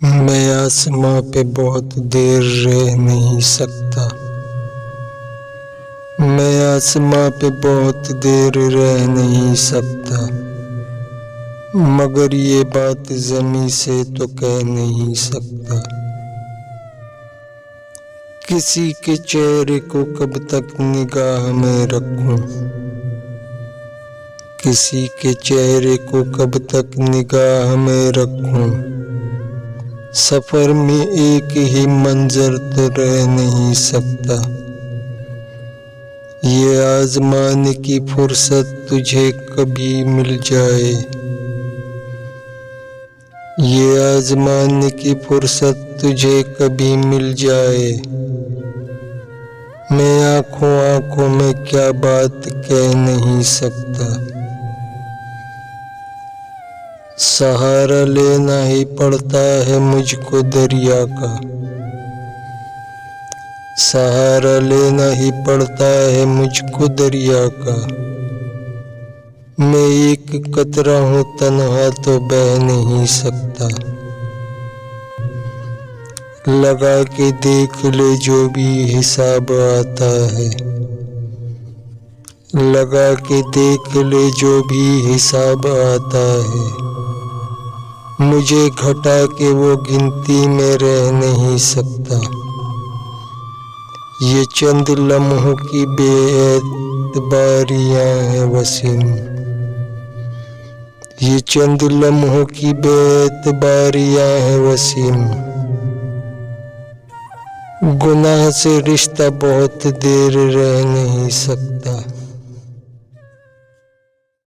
मैं आसमां पे बहुत देर रह नहीं सकता। मैं आसमां पे बहुत देर रह नहीं सकता, मगर ये बात ज़मीं से तो कह नहीं सकता। किसी के चेहरे को कब तक निगाह में रखूं, किसी के चेहरे को कब तक निगाह में रखूं। सफर में एक ही मंजर तो रह नहीं सकता। ये आजमाने की फुर्सत तुझे कभी मिल जाए, ये आजमाने की फुर्सत तुझे कभी मिल जाए। मैं आंखों आंखों में क्या बात कह नहीं सकता। सहारा लेना ही पड़ता है मुझको दरिया का, सहारा लेना ही पड़ता है मुझको दरिया का। मैं एक कतरा हूँ, तन्हा तो बह नहीं सकता। लगा के देख ले जो भी हिसाब आता है, लगा के देख ले जो भी हिसाब आता है। मुझे घटा के वो गिनती में रह नहीं सकता। ये चंद लम्हों की बेएतबारियां हैं वसीम, ये चंद लम्हों की बेएतबारियां हैं वसीम। गुनाह से रिश्ता बहुत देर रह नहीं सकता।